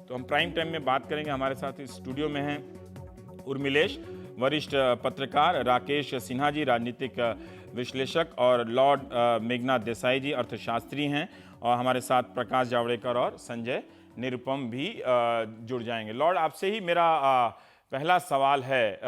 तो हम prime time में बात करेंगे। हमारे साथ इस स्टूडियो में हैं उर्मिलेश, वरिष्ठ पत्रकार, राकेश सिन्हा जी राजनीतिक विश्लेषक, और लॉर्ड मेघनाथ देसाई जी अर्थशास्त्री हैं, और हमारे साथ प्रकाश जावड़ेकर और संजय निरुपम भी जुड़ जाएंगे। लॉर्ड, आपसे ही मेरा पहला सवाल है,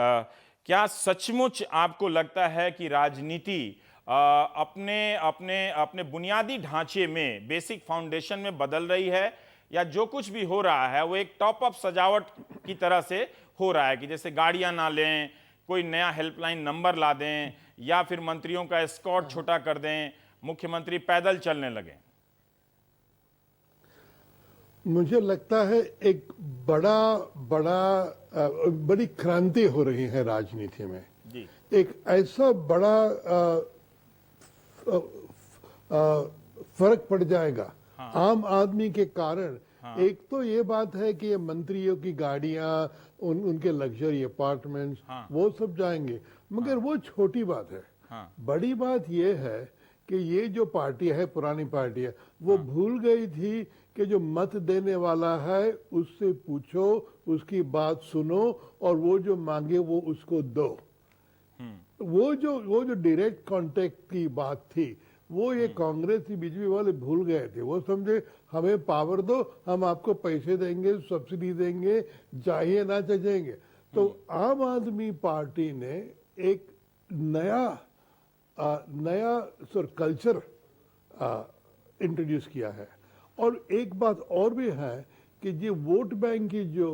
क्या सचमुच आपको लगता है कि राजनीति अपने अपने अपने बुनियादी ढांचे में, बेसिक फाउंडेशन में बदल रही है, या जो कुछ भी हो रहा है वो एक टॉप अप सजावट की तरह से हो रहा है कि जैसे गाड़ियां ना लें, कोई नया हेल्पलाइन नंबर ला दें, या फिर मंत्रियों का एस्कॉर्ट छोटा कर दें, मुख्यमंत्री पैदल चलने लगे? मुझे लगता है एक बड़ी क्रांति हो रही है राजनीति में जी। एक ऐसा बड़ा फर्क पड़ जाएगा आम आदमी के कारण। एक तो ये बात है कि ये मंत्रियों की गाड़ियां, उनके लग्जरी अपार्टमेंट्स, वो सब जाएंगे, मगर वो छोटी बात है। बड़ी बात ये है कि ये जो पार्टी है, पुरानी पार्टी है, वो भूल गई थी कि जो मत देने वाला है उससे पूछो, उसकी बात सुनो, और वो जो मांगे वो उसको दो। वो जो डायरेक्ट कांटेक्ट की बात थी, वो ये कांग्रेस की बीजेपी वाले भूल गए थे। वो समझे हमें पावर दो, हम आपको पैसे देंगे, सब्सिडी देंगे, चाहिए ना चाहिए। तो आम आदमी पार्टी ने एक नया कल्चर इंट्रोड्यूस किया है। और एक बात और भी है कि ये वोट बैंक की जो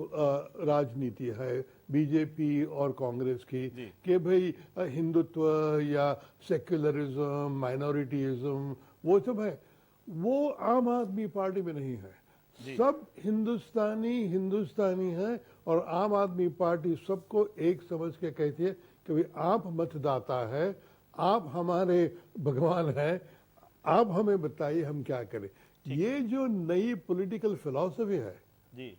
राजनीति है बीजेपी और कांग्रेस की, कि भाई हिंदुत्व या सेक्युलरिज्म, माइनॉरिटीइज्म, वो सब है, वो आम आदमी पार्टी में नहीं है। सब हिंदुस्तानी है, और आम आदमी पार्टी सबको एक समझ के कहती है कि भाई आप मतदाता है, आप हमारे भगवान हैं, आप हमें बताइए हम क्या करें। ये जो नई पॉलिटिकल फिलॉसफी है जी,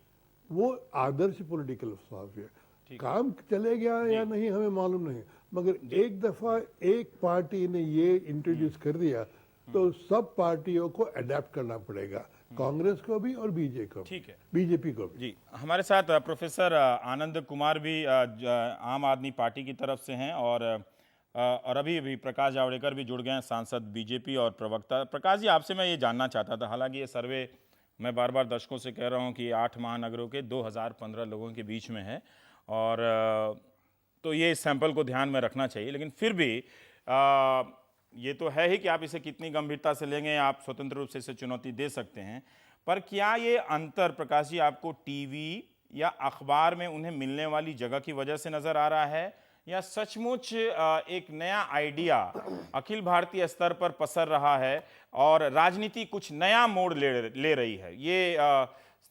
वो आदर्श पॉलिटिकल फिलॉसफी है। काम चले गया या नहीं हमें मालूम नहीं, मगर एक दफा एक पार्टी ने ये इंट्रोड्यूस कर दिया तो सब पार्टियों को अडेप्ट करना पड़ेगा, कांग्रेस को भी और बीजेपी को भी। जी, हमारे साथ प्रोफेसर आनंद कुमार भी आम आदमी पार्टी की तरफ से हैं, और अभी प्रकाश जावड़ेकर भी जुड़ गए हैं, सांसद बीजेपी और प्रवक्ता। प्रकाश जी, आपसे मैं ये जानना चाहता था, हालांकि ये सर्वे मैं बार बार दर्शकों से कह रहा हूँ कि 8 महानगरों के 2015 लोगों के बीच में है, और तो ये इस सैंपल को ध्यान में रखना चाहिए, लेकिन फिर भी ये तो है ही कि आप इसे कितनी गंभीरता से लेंगे, आप स्वतंत्र रूप से इसे चुनौती दे सकते हैं। पर क्या ये अंतर, प्रकाश जी, आपको टीवी या अखबार में उन्हें मिलने वाली जगह की वजह से नज़र आ रहा है, या सचमुच एक नया आइडिया अखिल भारतीय स्तर पर पसर रहा है और राजनीति कुछ नया मोड़ ले रही है, ये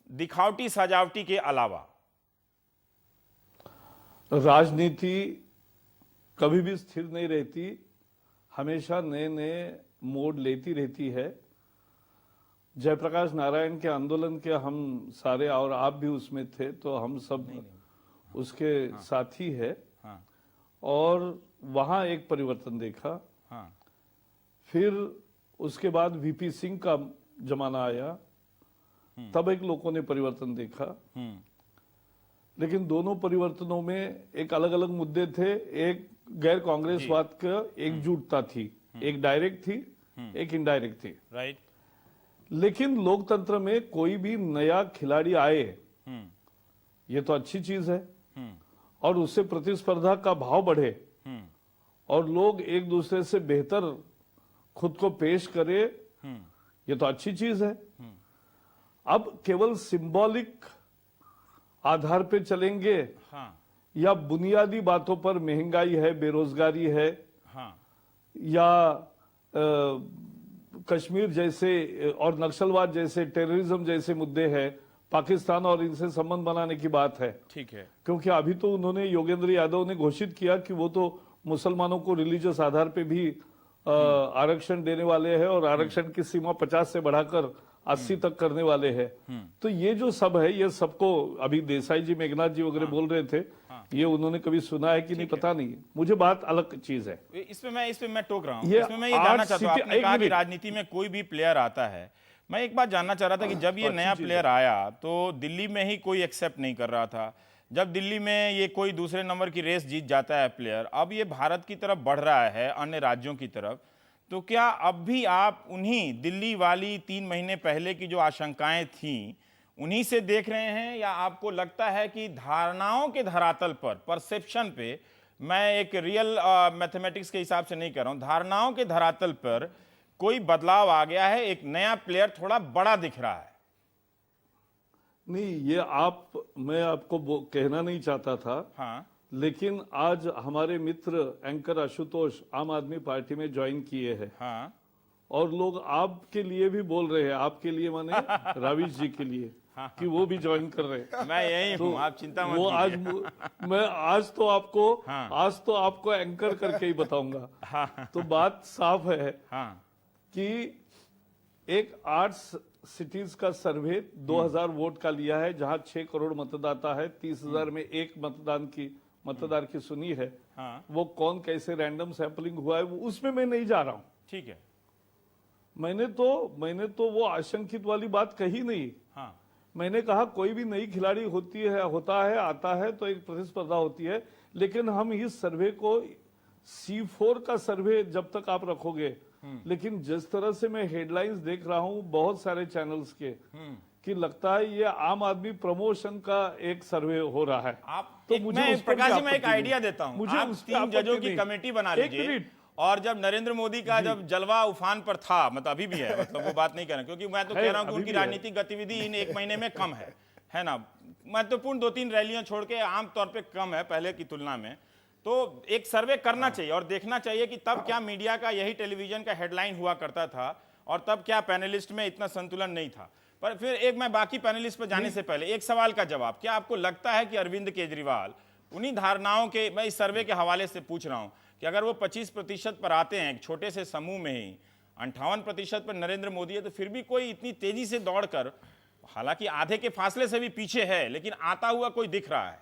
दिखावटी सजावटी के अलावा? राजनीति कभी भी स्थिर नहीं रहती, हमेशा नए नए मोड़ लेती रहती है। जयप्रकाश नारायण के आंदोलन के हम सारे, और आप भी उसमें थे, तो हम सब उसके साथी है। और वहां एक परिवर्तन देखा। फिर उसके बाद वीपी सिंह का जमाना आया, तब एक लोगों ने परिवर्तन देखा। लेकिन दोनों परिवर्तनों में एक अलग अलग मुद्दे थे। एक गैर कांग्रेसवाद का एकजुटता थी, एक डायरेक्ट थी, एक इनडायरेक्ट थी। राइट। लेकिन लोकतंत्र में कोई भी नया खिलाड़ी आए, ये तो अच्छी चीज है, और उससे प्रतिस्पर्धा का भाव बढ़े और लोग एक दूसरे से बेहतर खुद को पेश करे, ये तो अच्छी चीज है। अब केवल सिंबॉलिक आधार पे चलेंगे, या बुनियादी बातों पर, महंगाई है, बेरोजगारी है, या कश्मीर जैसे और नक्सलवाद जैसे, टेररिज्म जैसे मुद्दे हैं, पाकिस्तान और इनसे संबंध बनाने की बात है। ठीक है। क्योंकि अभी तो उन्होंने, योगेंद्र यादव ने घोषित किया कि वो तो मुसलमानों को रिलीजियस आधार पे भी आरक्षण देने वाले हैं, और आरक्षण की सीमा 50 से बढ़ाकर 80 तक करने वाले हैं। तो ये जो सब है, ये सबको अभी देसाई जी, मेघनाथ जी वगैरह बोल रहे थे, ये उन्होंने कभी सुना है कि नहीं पता नहीं। मुझे बात अलग चीज है। इसमें मैं टोक रहा हूँ। इसमें मैं ये जानना चाहता हूँ, आपने कहा कि राजनीति में कोई भी प्लेयर आता है मैं एक बात जानना चाह रहा था कि जब ये नया प्लेयर आया तो दिल्ली में ही कोई एक्सेप्ट नहीं कर रहा था। जब दिल्ली में ये कोई दूसरे नंबर की रेस जीत जाता है प्लेयर, अब ये भारत की तरफ बढ़ रहा है, अन्य राज्यों की तरफ, तो क्या अब भी आप उन्हीं दिल्ली वाली 3 महीने पहले की जो आशंकाएं थीं उन्हीं से देख रहे हैं, या आपको लगता है कि धारणाओं के धरातल पर, परसेप्शन पे, मैं एक रियल मैथमेटिक्स के हिसाब से नहीं कर रहा हूं, धारणाओं के धरातल पर कोई बदलाव आ गया है, एक नया प्लेयर थोड़ा बड़ा दिख रहा है? नहीं, ये मैं आपको कहना नहीं चाहता था। हाँ, लेकिन आज हमारे मित्र एंकर आशुतोष आम आदमी पार्टी में ज्वाइन किए हैं। हाँ, और लोग आपके लिए भी बोल रहे हैं, आपके लिए माने राविश जी के लिए, कि वो भी ज्वाइन कर रहे हैं। मैं यही हूं, आप चिंता मत वो कीजिए। मैं आज हाँ। तो आपको एंकर करके ही बताऊंगा। हाँ, तो बात साफ है हाँ, कि एक 8 सिटीज का सर्वे 2000 वोट का लिया है, जहां 6 करोड़ मतदाता है, 30,000 में एक मतदार की सुनी है। हाँ, वो कौन कैसे रैंडम सैंपलिंग हुआ है उसमें मैं नहीं जा रहा हूं। ठीक है। मैंने तो वो आशंकित वाली बात कही नहीं। हाँ, मैंने कहा कोई भी नई खिलाड़ी आता है तो एक प्रतिस्पर्धा होती है, लेकिन हम इस सर्वे को C4 का सर्वे जब तक आप रखोगे, लेकिन जिस तरह से मैं हेडलाइंस देख रहा हूं बहुत सारे चैनल्स के, कि लगता है ये आम आदमी प्रमोशन का एक सर्वे हो रहा है। प्रकाश जी, मैं एक आइडिया देता हूं। मुझे आप उस पे 3 जजों की नहीं। कमेटी बना एक लीजिए, मिनट। और जब नरेंद्र मोदी का जब जलवा उफान पर था, मतलब अभी भी है, मतलब वो बात नहीं कर रहा, क्योंकि मैं तो कह रहा हूं कि अभी उनकी भी है। राजनीतिक गतिविधि इन 1 महीने में कम है ना, महत्वपूर्ण 2-3 रैलियां छोड़ के आमतौर पर कम है पहले की तुलना में। तो एक सर्वे करना चाहिए और देखना चाहिए कि तब क्या मीडिया का यही टेलीविजन का हेडलाइन हुआ करता था, और तब क्या पैनलिस्ट में इतना संतुलन नहीं था। पर फिर एक, मैं बाकी पैनलिस्ट पर जाने से पहले एक सवाल का जवाब, क्या आपको लगता है कि अरविंद केजरीवाल उन्हीं धारणाओं के, मैं इस सर्वे के हवाले से पूछ रहा हूं, कि अगर वो 25% पर आते हैं एक छोटे से समूह में ही, 58% पर नरेंद्र मोदी है, तो फिर भी कोई इतनी तेजी से दौड़कर, हालांकि आधे के फासले से भी पीछे है, लेकिन आता हुआ कोई दिख रहा है,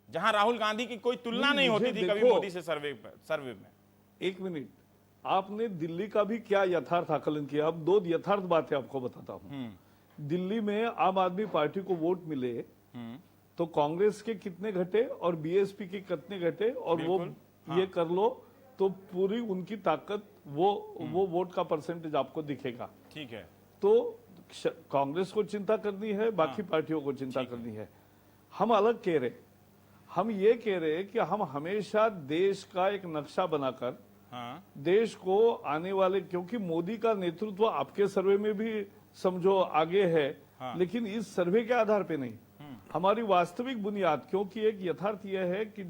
जहां राहुल गांधी की कोई तुलना नहीं होती थी कभी मोदी से सर्वे में। एक मिनट, आपने दिल्ली का भी क्या यथार्थ आकलन किया? अब 2 यथार्थ बातें आपको बताता हूं। दिल्ली में आम आदमी पार्टी को वोट मिले तो कांग्रेस के कितने घटे और बीएसपी के कितने घटे, और वो ये कर लो तो पूरी उनकी ताकत, वो वोट का परसेंटेज आपको दिखेगा। ठीक है। तो कांग्रेस को चिंता करनी है, बाकी पार्टियों को चिंता करनी है। हम अलग कह रहे, हम ये कह रहे कि हम हमेशा देश का एक नक्शा बनाकर देश को आने वाले, क्योंकि मोदी का नेतृत्व आपके सर्वे में भी समझो आगे है, लेकिन इस सर्वे के आधार पे नहीं, हमारी वास्तविक बुनियाद, क्योंकि एक यथार्थ यह है कि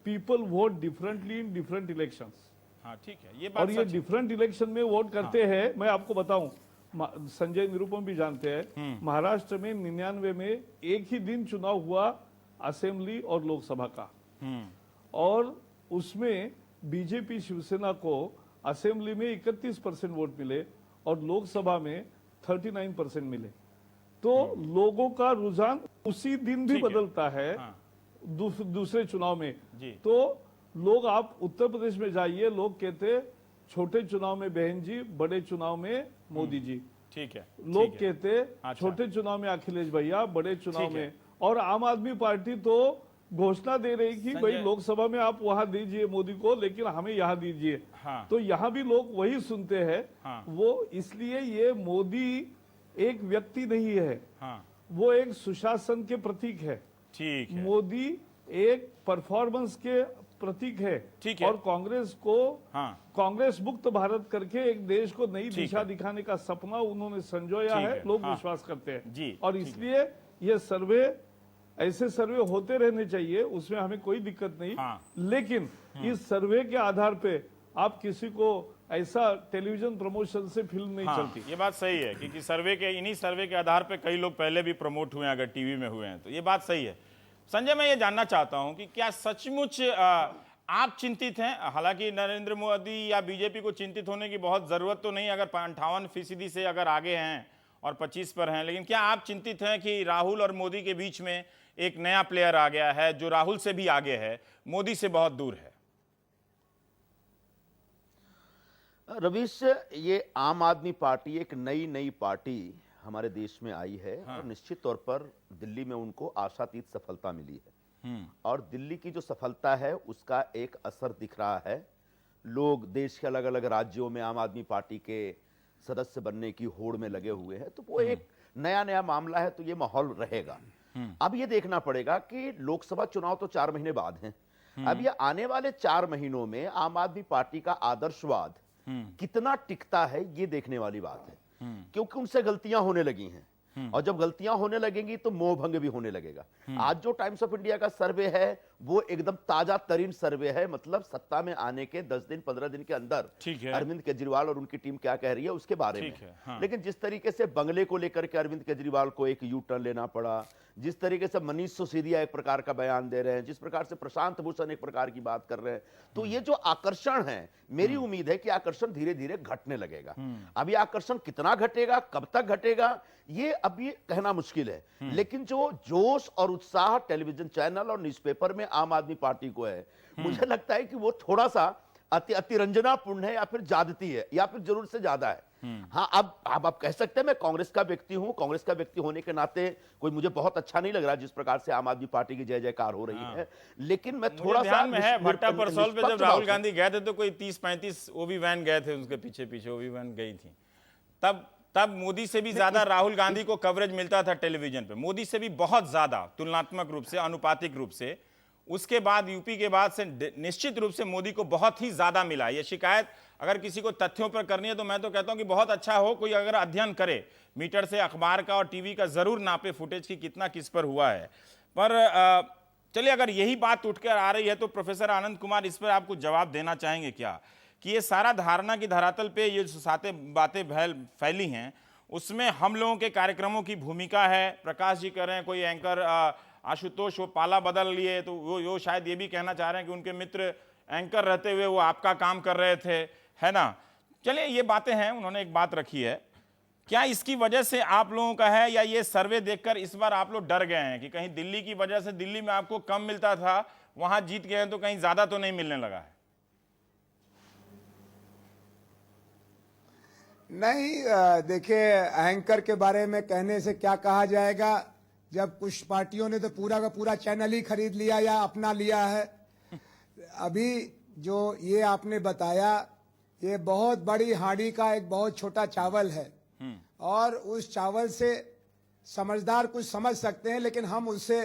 people vote differently in different elections. हाँ, ठीक है, ये बात और ये डिफरेंट इलेक्शन में वोट करते हैं। मैं आपको बताऊं, संजय निरुपम भी जानते हैं, महाराष्ट्र में 99 में एक ही दिन चुनाव हुआ असेंबली और लोकसभा का, और उसमें बीजेपी शिवसेना को असेंबली में 31% वोट मिले और लोकसभा में 39% मिले। तो लोगों का रुझान उसी दिन भी बदलता है। दूसरे चुनाव में तो लोग, आप उत्तर प्रदेश में जाइए, लोग कहते छोटे चुनाव में बहन जी, बड़े चुनाव में मोदी जी। ठीक है। लोग कहते छोटे चुनाव में अखिलेश भैया, बड़े चुनाव में, और आम आदमी पार्टी तो घोषणा दे रही कि भाई लोकसभा में आप वहां दीजिए मोदी को, लेकिन हमें यहां दीजिए। तो यहां भी लोग वही सुनते हैं। वो इसलिए ये मोदी एक व्यक्ति नहीं है, वो एक सुशासन के प्रतीक है। ठीक है। मोदी एक परफॉर्मेंस के प्रतीक है। ठीक है। और कांग्रेस को कांग्रेस मुक्त भारत करके एक देश को नई दिशा दिखाने का सपना उन्होंने संजोया है। लोग विश्वास करते हैं, और इसलिए ये सर्वे, ऐसे सर्वे होते रहने चाहिए, उसमें हमें कोई दिक्कत नहीं। लेकिन इस सर्वे के आधार पे आप किसी को ऐसा टेलीविजन प्रमोशन से फिल्म नहीं चलती। ये बात सही है, क्योंकि इन्हीं सर्वे के आधार पे कई लोग पहले भी प्रमोट हुए हैं, अगर टीवी में हुए हैं तो। ये बात सही है। संजय, मैं ये जानना चाहता हूं कि क्या सचमुच आप चिंतित हैं? हालांकि नरेंद्र मोदी या बीजेपी को चिंतित होने की बहुत जरूरत तो नहीं, अगर 58% से अगर आगे हैं और 25 पर हैं, लेकिन क्या आप चिंतित हैं कि राहुल और मोदी के बीच में एक नया प्लेयर आ गया है जो राहुल से भी आगे है, मोदी से बहुत दूर है? रवीश, ये आम आदमी पार्टी एक नई पार्टी हमारे देश में आई है और निश्चित तौर पर दिल्ली में उनको आशातीत सफलता मिली है। और दिल्ली की जो सफलता है उसका एक असर दिख रहा है। लोग देश के अलग अलग राज्यों में आम आदमी पार्टी के सदस्य बनने की होड़ में लगे हुए हैं, तो वो एक नया मामला है, तो ये माहौल रहेगा। अब ये देखना पड़ेगा कि लोकसभा चुनाव तो 4 महीने बाद हैं। अब ये आने वाले 4 महीनों में आम आदमी पार्टी का आदर्शवाद कितना टिकता है, ये देखने वाली बात है। क्योंकि उनसे गलतियां होने लगी हैं और जब गलतियां होने लगेंगी तो मोहभंग भी होने लगेगा। आज जो टाइम्स ऑफ इंडिया का सर्वे है वो एकदम ताजा तरीन सर्वे है, मतलब सत्ता में आने के 10 दिन 15 दिन के अंदर अरविंद केजरीवाल और उनकी टीम क्या कह रही है उसके बारे में। लेकिन जिस तरीके से बंगले को लेकर के अरविंद केजरीवाल को एक यू टर्न लेना पड़ा, जिस तरीके से मनीष सिसोदिया एक प्रकार का बयान दे रहे हैं, जिस प्रकार से प्रशांत भूषण एक प्रकार की बात कर रहे हैं, तो ये जो आकर्षण है, मेरी उम्मीद है कि आकर्षण धीरे धीरे घटने लगेगा। अब ये आकर्षण कितना घटेगा, कब तक घटेगा, ये अभी कहना मुश्किल है। लेकिन जो जोश और उत्साह टेलीविजन चैनल और न्यूज़पेपर में आम आदमी पार्टी को है, मुझे लगता है कि वो थोड़ा सा अतिरंजनापूर्ण है या फिर ज्यादती है या फिर जरूरत से ज्यादा है। हाँ, अब आप कह सकते हैं मैं कांग्रेस का व्यक्ति हूं, कांग्रेस का व्यक्ति होने के नाते कोई मुझे बहुत अच्छा नहीं लग रहा जिस प्रकार से आम आदमी पार्टी की जय जयकार हो रही है। लेकिन मैं थोड़ा सा ध्यान में है भट्टा परसौल पे जब राहुल गांधी गए थे तो कोई 30-35 ओबी वैन गए थे, उनके पीछे पीछे ओबी वैन गई थी। तब मोदी से भी ज्यादा राहुल गांधी को कवरेज मिलता था टेलीविजन पे, मोदी से भी बहुत ज्यादा, तुलनात्मक रूप से, अनुपातिक रूप से। उसके बाद यूपी के बाद से निश्चित रूप से मोदी को बहुत ही ज्यादा मिला। ये शिकायत अगर किसी को तथ्यों पर करनी है तो मैं तो कहता हूं कि बहुत अच्छा हो कोई अगर अध्ययन करे, मीटर से अखबार का और टीवी का जरूर नापे फुटेज की कितना किस पर हुआ है। पर चलिए, अगर यही बात उठकर आ रही है तो प्रोफेसर आनंद कुमार इस पर आपको जवाब देना चाहेंगे क्या कि ये सारा धारणा की धरातल पे ये जो सातें बातें फैली हैं उसमें हम लोगों के कार्यक्रमों की भूमिका है? प्रकाश जी कह रहे हैं कोई एंकर आशुतोष वो पाला बदल लिए, तो वो शायद ये भी कहना चाह रहे हैं कि उनके मित्र एंकर रहते हुए वो आपका काम कर रहे थे, है ना। चलिए, ये बातें हैं, उन्होंने एक बात रखी है। क्या इसकी वजह से आप लोगों का है या ये सर्वे देखकर इस बार आप लोग डर गए हैं कि कहीं दिल्ली की वजह से, दिल्ली में आपको कम मिलता था, वहां जीत गए हैं तो कहीं ज्यादा तो नहीं मिलने लगा है? नहीं, देखिए, एंकर के बारे में कहने से क्या कहा जाएगा जब कुछ पार्टियों ने तो पूरा का पूरा चैनल ही खरीद लिया या अपना लिया है। अभी जो ये आपने बताया, ये बहुत बड़ी हांडी का एक बहुत छोटा चावल है और उस चावल से समझदार कुछ समझ सकते हैं, लेकिन हम उससे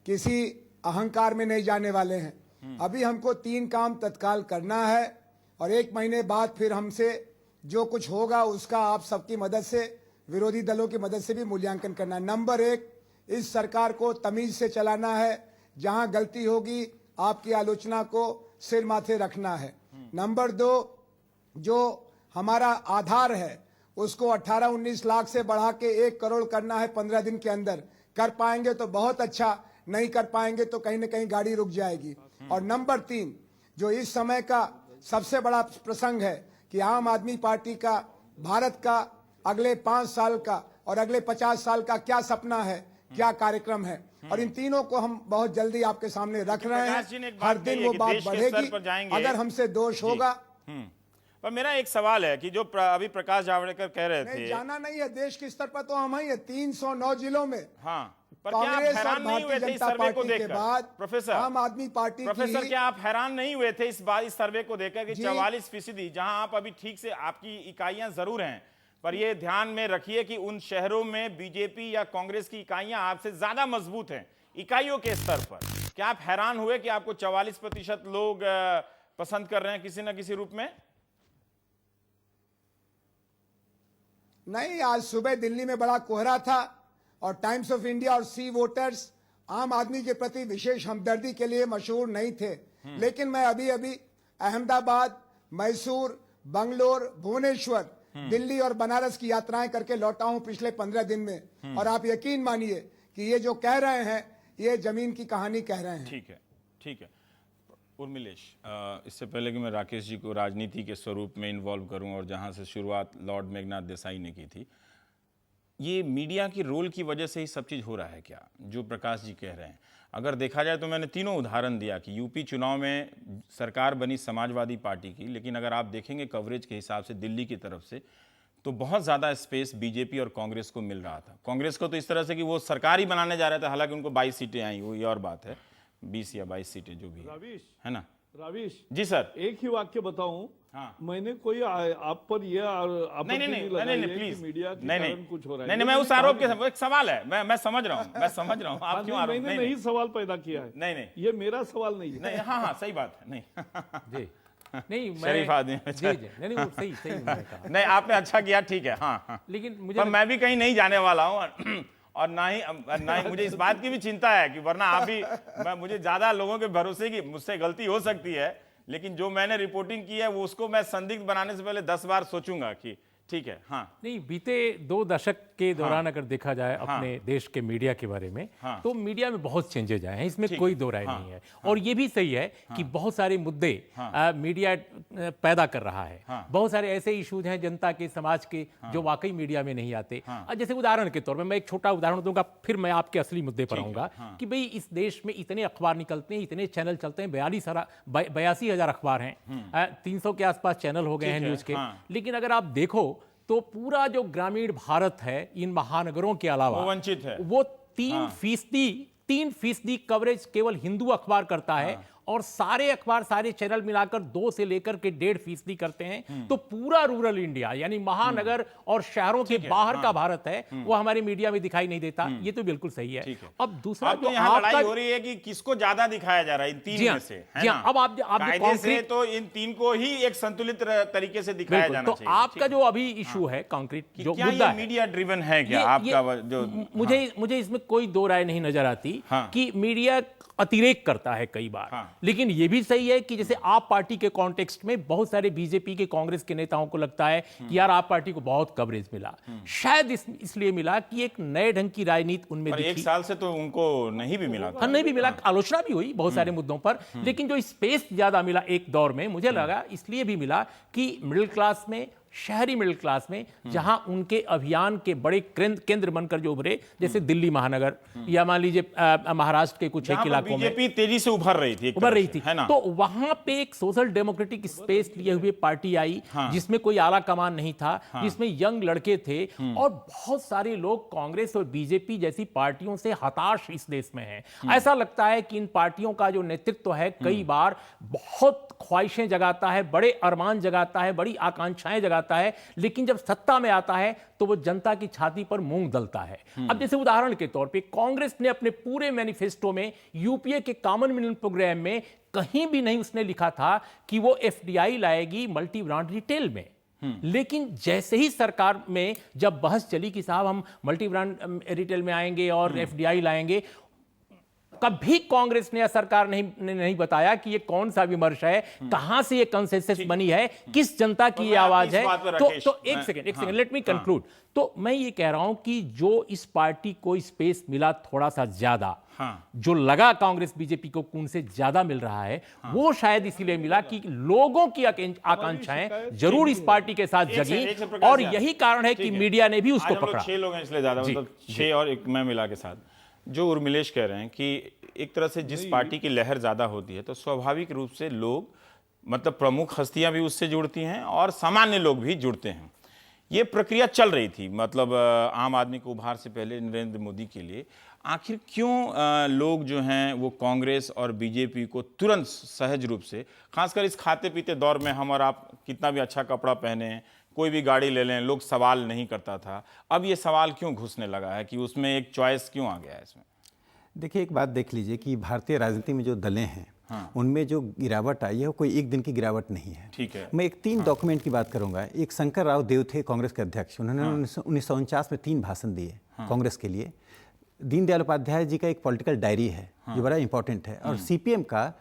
किसी अहंकार में नहीं जाने वाले हैं। अभी हमको 3 काम तत्काल करना है और 1 महीने बाद फिर हमसे जो कुछ होगा उसका आप सबकी मदद से, विरोधी दलों की मदद से भी मूल्यांकन करना है। नंबर 1, इस सरकार को तमीज से चलाना है, जहां गलती होगी आपकी आलोचना को सिर माथे रखना है। नंबर 2, जो हमारा आधार है उसको 18-19 लाख से बढ़ा के 1 करोड़ करना है 15 दिन के अंदर। कर पाएंगे तो बहुत अच्छा, नहीं कर पाएंगे तो कहीं ना कहीं गाड़ी रुक जाएगी। और नंबर 3, जो इस समय का सबसे बड़ा प्रसंग है कि आम आदमी पार्टी का भारत का अगले 5 साल का और अगले 50 साल का क्या सपना है, क्या कार्यक्रम है, और इन तीनों को हम बहुत जल्दी आपके सामने रख रहे हैं। हर दिन वो बात बढ़ेगी अगर हमसे दोष होगा। पर मेरा एक सवाल है कि जो अभी प्रकाश जावड़ेकर कह रहे थे, जाना नहीं है देश के स्तर पर तो हम ही है 309 जिलों में। हाँ, पर क्या आप हैरान नहीं हुए थे इस सर्वे को देखकर? प्रोफेसर, आम आदमी पार्टी प्रोफेसर, क्या आप हैरान नहीं हुए थे इस बार इस सर्वे को देखकर कि 44%, जहां आप अभी ठीक से आपकी इकाइयां जरूर हैं, पर ये ध्यान में रखिए कि उन शहरों में बीजेपी या कांग्रेस की इकाइयां आपसे ज्यादा मजबूत हैं इकाइयों के स्तर पर। क्या आप हैरान हुए कि आपको 44% लोग पसंद कर रहे हैं किसी ना किसी रूप में? नहीं, आज सुबह दिल्ली में बड़ा कोहरा था और टाइम्स ऑफ इंडिया और सी वोटर्स आम आदमी के प्रति विशेष हमदर्दी के लिए मशहूर नहीं थे। लेकिन मैं अभी अहमदाबाद, मैसूर, बंगलोर, भुवनेश्वर, दिल्ली और बनारस की यात्राएं करके लौटा हूं पिछले 15 दिन में, और आप यकीन मानिए कि ये जो कह रहे हैं ये जमीन की कहानी कह रहे हैं। ठीक है, ठीक है। उर्मिलेश, इससे पहले कि मैं राकेश जी को राजनीति के स्वरूप में इन्वॉल्व करूं और जहां से शुरुआत लॉर्ड मेघनाथ देसाई ने की थी, ये मीडिया की रोल की वजह से ही सब चीज़ हो रहा है क्या, जो प्रकाश जी कह रहे हैं? अगर देखा जाए तो मैंने तीनों उदाहरण दिया कि यूपी चुनाव में सरकार बनी समाजवादी पार्टी की, लेकिन अगर आप देखेंगे कवरेज के हिसाब से दिल्ली की तरफ से तो बहुत ज़्यादा स्पेस बीजेपी और कांग्रेस को मिल रहा था। कांग्रेस को तो इस तरह से कि वो सरकार ही बनाने जा रहे थे, हालांकि उनको 22 सीटें आई, वो ये और बात है, 20 या 22 सीटें जो भी है ना। राविश जी सर। एक ही वाक्य बताऊं। हाँ। मैंने कोई आप पर यह आपत्ति नहीं लगाई है कि मीडिया के कारण कुछ हो रहा है। नहीं, मैं उस आरोप के एक सवाल है, मैं समझ रहा हूँ, आप क्यों आरोप? मैंने नहीं सवाल पैदा किया है। नहीं, ये मेरा सवाल नहीं है। नहीं, हाँ सही बात है। नहीं नहीं शरीफ आदमी। नहीं वो सही उन्होंने कहा। नहीं, आपने अच्छा किया, ठीक है। हाँ। लेकिन मुझे मैं भी कहीं नहीं जाने वाला हूँ और ना ही मुझे इस बात की भी चिंता है कि वरना आप भी मुझे ज्यादा लोगों के भरोसे की मुझसे गलती हो सकती है, लेकिन जो मैंने रिपोर्टिंग की है वो उसको मैं संदिग्ध बनाने से पहले 10 बार सोचूंगा कि ठीक है। हाँ। नहीं, बीते 2 दशक के दौरान अगर देखा जाए अपने देश के मीडिया के बारे में, तो मीडिया में बहुत चेंजेज आए हैं, इसमें कोई दो राय नहीं है। और ये भी सही है कि बहुत सारे मुद्दे मीडिया पैदा कर रहा है। बहुत सारे ऐसे इश्यूज हैं जनता के, समाज के, जो वाकई मीडिया में नहीं आते। जैसे उदाहरण के तौर पर मैं एक छोटा उदाहरण दूंगा, फिर मैं आपके असली मुद्दे पर आऊंगा कि भाई इस देश में इतने अखबार निकलते हैं, इतने चैनल चलते हैं, 82,000 अखबार हैं, 300 के आसपास चैनल हो गए हैं न्यूज के। लेकिन अगर आप देखो तो पूरा जो ग्रामीण भारत है इन महानगरों के अलावा वो वंचित है। वो 3% कवरेज केवल हिंदू अखबार करता है, और सारे अखबार, सारे चैनल मिलाकर 2 से लेकर के 1.5% करते हैं। तो पूरा रूरल इंडिया यानी महानगर और शहरों के बाहर का भारत है, वो हमारे मीडिया में दिखाई नहीं देता। ये तो बिल्कुल सही है। अब दूसरा तो यहाँ लड़ाई हो रही है कि किसको ज्यादा दिखाया जा रहा है इन तीन में से, है ना? अब आप कायदे से तो इन तीन को ही एक संतुलित तरीके से दिखाया जाना तो चाहिए। आपका जो अभी इशू है कॉन्क्रीट जो मुद्दा है, मीडिया ड्रिवन है क्या आपका? जो मुझे इसमें कोई दो राय नहीं नजर आती कि मीडिया अतिरेक करता है कई बार। लेकिन यह भी सही है कि जैसे आप पार्टी के कॉन्टेक्स्ट में बहुत सारे बीजेपी के, कांग्रेस के नेताओं को लगता है कि यार आप पार्टी को बहुत कवरेज मिला, शायद इसलिए मिला कि एक नए ढंग की राजनीति उनमें दिखी। 1 साल से तो उनको नहीं भी मिला था। नहीं भी मिला, आलोचना भी हुई बहुत सारे मुद्दों पर, लेकिन जो स्पेस ज्यादा मिला एक दौर में, मुझे लगा इसलिए भी मिला कि मिडिल क्लास में, शहरी मिडिल क्लास में, जहां उनके अभियान के बड़े केंद्र बनकर जो उभरे, जैसे दिल्ली महानगर या मान लीजिए महाराष्ट्र के कुछ एक इलाकों में बीजेपी तेजी से उभर रही थी, है ना? तो वहां पे एक सोशल डेमोक्रेटिक स्पेस लिए हुए पार्टी आई, जिसमें कोई आला कमान नहीं था, जिसमें यंग लड़के थे, और बहुत सारे लोग कांग्रेस और बीजेपी जैसी पार्टियों से हताश इस देश में हैं। ऐसा लगता है कि इन पार्टियों का जो नेतृत्व है कई बार बहुत ख्वाहिशें जगाता है, बड़े अरमान जगाता है, बड़ी आकांक्षाएं जगाता है, लेकिन जब सत्ता में आता है तो वो जनता की छाती पर मूंग दलता है। अब जैसे उदाहरण के तौर पे कांग्रेस ने अपने पूरे मैनिफेस्टो में, यूपीए के कॉमन मिनिमम प्रोग्राम में कहीं भी नहीं उसने लिखा था कि वो एफडीआई लाएगी मल्टी ब्रांड रिटेल में। लेकिन जैसे ही सरकार में जब बहस चली कि साहब हम मल्टी ब्रांड रिटेल में आएंगे और एफडीआई लाएंगे, कभी कांग्रेस ने या सरकार नहीं बताया कि ये कौन सा विमर्श है, कहां से ये कंसेंसस बनी है, किस जनता की ये आवाज है। तो एक सेकंड लेट मी कंक्लूड। तो मैं ये कह रहा हूं कि जो इस पार्टी को स्पेस मिला थोड़ा सा ज्यादा, जो लगा कांग्रेस बीजेपी को उनसे ज्यादा मिल रहा है, वो शायद इसीलिए मिला कि लोगों की आकांक्षाएं जरूर इस पार्टी के साथ जगी, और यही कारण है कि मीडिया ने भी उसको पकड़ा। 6 लोग हैं इसलिए ज्यादा, मतलब 6 और एक मैं मिला के साथ। जो उर्मिलेश कह रहे हैं कि एक तरह से जिस पार्टी की लहर ज्यादा होती है तो स्वाभाविक रूप से लोग, मतलब प्रमुख हस्तियां भी उससे जुड़ती हैं और सामान्य लोग भी जुड़ते हैं। ये प्रक्रिया चल रही थी, मतलब आम आदमी को उभार से पहले नरेंद्र मोदी के लिए। आखिर क्यों लोग जो हैं वो कांग्रेस और बीजेपी को तुरंत सहज रूप से, खासकर इस खाते पीते दौर में, हम और आप कितना भी अच्छा कपड़ा पहने, कोई भी गाड़ी ले लें, लोग सवाल नहीं करता था, अब ये सवाल क्यों घुसने लगा है कि उसमें एक चॉइस क्यों आ गया है इसमें? देखिए, एक बात देख लीजिए कि भारतीय राजनीति में जो दलें हैं, उनमें जो गिरावट आई है वो कोई एक दिन की गिरावट नहीं है। ठीक है। मैं एक 3 डॉक्यूमेंट की बात करूंगा। एक शंकर राव देव थे कांग्रेस के अध्यक्ष, उन्होंने 1949 में 3 भाषण दिए कांग्रेस के लिए। दीनदयाल उपाध्याय जी का एक पॉलिटिकल डायरी है जो बड़ा इंपॉर्टेंट है, और सीपीएम का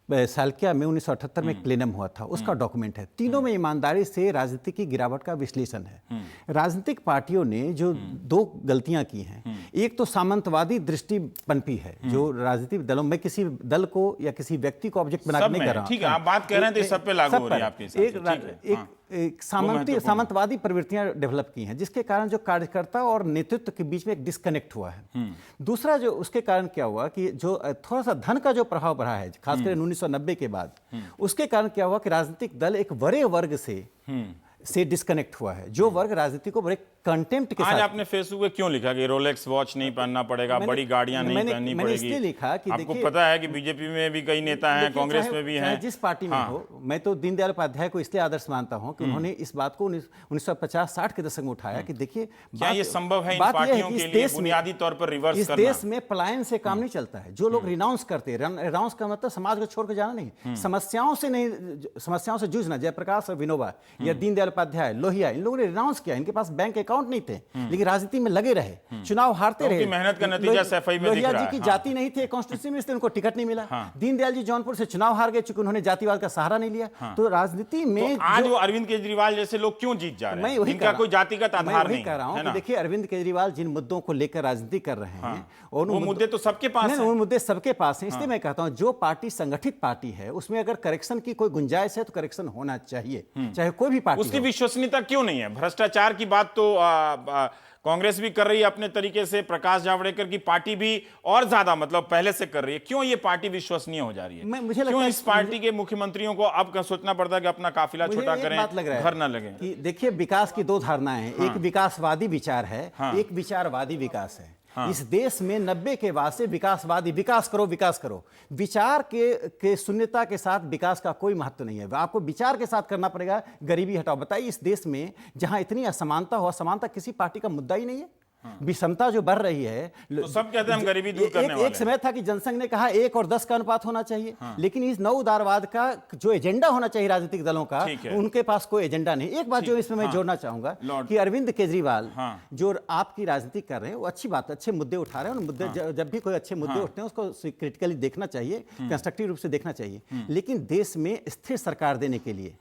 सालकिया में 1978 में प्लेनम हुआ था, उसका डॉक्यूमेंट है। तीनों में ईमानदारी से राजनीति की गिरावट का विश्लेषण है। राजनीतिक पार्टियों ने जो 2 गलतियां की हैं, एक तो सामंतवादी दृष्टि पनपी है, जो राजनीतिक दलों में किसी दल को या किसी व्यक्ति को ऑब्जेक्ट बना के नहीं कर रहा। ठीक है, आप बात कह रहे हैं तो सब पे लागू हो रही है आपके हिसाब से। एक सामंतवादी प्रवृत्तियां डेवलप की हैं, जिसके कारण जो कार्यकर्ता और नेतृत्व के बीच में एक डिस्कनेक्ट हुआ है। दूसरा जो उसके कारण क्या हुआ कि जो थोड़ा सा धन का जो प्रभाव बढ़ा है, खासकर 1990 के बाद, उसके कारण क्या हुआ कि राजनीतिक दल एक बड़े वर्ग से डिस्कनेक्ट हुआ है, जो वर्ग राजनीति को बड़े कंटेम्प्ट के आज साथ। आपने फेसबुक पे क्यों लिखा कि रोलेक्स वॉच नहीं पहनना पड़ेगा, बड़ी गाड़ियां नहीं पहननी मैंने पड़ेगी? इसलिए लिखा कि आपको देखिए, पता है कि बीजेपी में भी कई नेता हैं, देखिए, कांग्रेस चाहे- में भी चाहे हैं। जिस पार्टी में हो, मैं तो दीनदयाल उपाध्याय को इसलिए आदर्श मानता हूं कि उन्होंने इस बात को 1950-60 के दशक में उठाया कि देखिए, क्या ये संभव है इन बात यह पार्टियों कि के इस लिए देश में- बुनियादी तौर पर रिवर्स इस करना? देश में पलायन से काम नहीं चलता है। जो लोग रिनाउंस करते हैं, रिनाउंस का मतलब समाज को छोड़ कर जाना नहीं, समस्याओं से नहीं, समस्याओं से जूझना। जयप्रकाश और विनोबा या दीनदयाल उपाध्याय, लोहिया, इन लोगों ने रिनाउंस किया। इनके पास बैंक अकाउंट नहीं थे, लेकिन राजनीति में लगे रहे, चुनाव हारते उनकी रहे। मेहनत का नतीजा सफाई में दिख लोहिया रहा जी है। की हाँ। जाति नहीं थे कॉन्स्टिट्यूंसी में, इसलिए उनको टिकट नहीं मिला। दीनदयाल जी जौनपुर से चुनाव हार गए, चूंकि उन्होंने जातिवाद का सहारा नहीं लिया। तो राजनीति में तो आज जो- वो अरविंद केजरीवाल जैसे लोग क्यों जीत जा रहे मैं हैं? वही इनका कह रहा- कोई जातिगत मैं आधार वही नहीं कह रहा हूं है कि ना? देखिए, अरविंद केजरीवाल जिन मुद्दों को लेकर राजनीति कर रहे हैं, और वो मुद्दे तो सबके पास नहीं, हैं। वो मुद्दे सबके पास हैं। इसलिए मैं कहता हूं, जो पार्टी संगठित पार्टी है, उसमें अगर करेक्शन की कोई गुंजाइश है तो करेक्शन होना चाहिए, चाहे कोई भी पार्टी उसकी हो। विश्वसनीयता क्यों नहीं है? भ्रष्टाचार की बात तो कांग्रेस भी कर रही है अपने तरीके से, प्रकाश जावड़ेकर की पार्टी भी और ज्यादा मतलब पहले से कर रही है। क्यों ये पार्टी विश्वसनीय हो जा रही है? मुझे लगता क्यों है इस पार्टी के मुख्यमंत्रियों को अब सोचना पड़ता है कि अपना काफिला मुझे छोटा एक करें, बात लग रहा है घर ना लगे? कि देखिए, विकास की दो धारणाएं हैं। एक विकासवादी विचार है, एक विचारवादी विकास है। इस देश में 90 के बाद से विकासवादी, विकास करो विकास करो, विचार के शून्यता के साथ विकास का कोई महत्व नहीं है। आपको विचार के साथ करना पड़ेगा। गरीबी हटाओ। बताइए, इस देश में जहां इतनी असमानता हो, असमानता किसी पार्टी का मुद्दा ही नहीं है। विषमता जो बढ़ रही है, तो सब कहते हैं हम गरीबी दूर करने वाले एक समय था कि जनसंघ ने कहा 1 और 10 का अनुपात होना चाहिए, लेकिन इस नव उदारवाद का जो एजेंडा होना चाहिए राजनीतिक दलों का, उनके पास कोई एजेंडा नहीं। एक बात जो इसमें मैं जोड़ना चाहूंगा कि अरविंद केजरीवाल जो आपकी राजनीति कर रहे हैं, वो अच्छी बात, अच्छे मुद्दे उठा रहे हैं। उन मुद्दे जब भी कोई अच्छे मुद्दे उठते हैं, उसको क्रिटिकली देखना चाहिए, कंस्ट्रक्टिव रूप से देखना चाहिए। लेकिन देश में स्थिर सरकार देने के लिए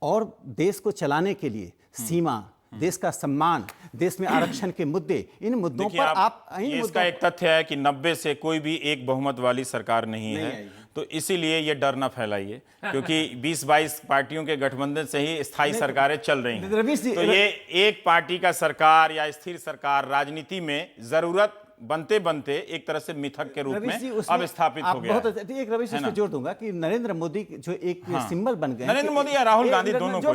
और देश को चलाने के लिए सीमा, देश का सम्मान, देश में आरक्षण के मुद्दे, इन मुद्दों पर आप ये इसका एक तथ्य है कि 90 से कोई भी एक बहुमत वाली सरकार नहीं है, तो इसीलिए ये डर ना फैलाइए, क्योंकि 20-22 पार्टियों के गठबंधन से ही स्थायी सरकारें चल रही हैं। तो ये एक पार्टी का सरकार या स्थिर सरकार राजनीति में जरूरत बनते बनते एक तरह से मिथक के रूप में अब स्थापित हो गया है। एक रवि से जोड़ दूंगा कि नरेंद्र मोदी जो एक सिंबल बन गए, नरेंद्र मोदी या राहुल गांधी दोनों को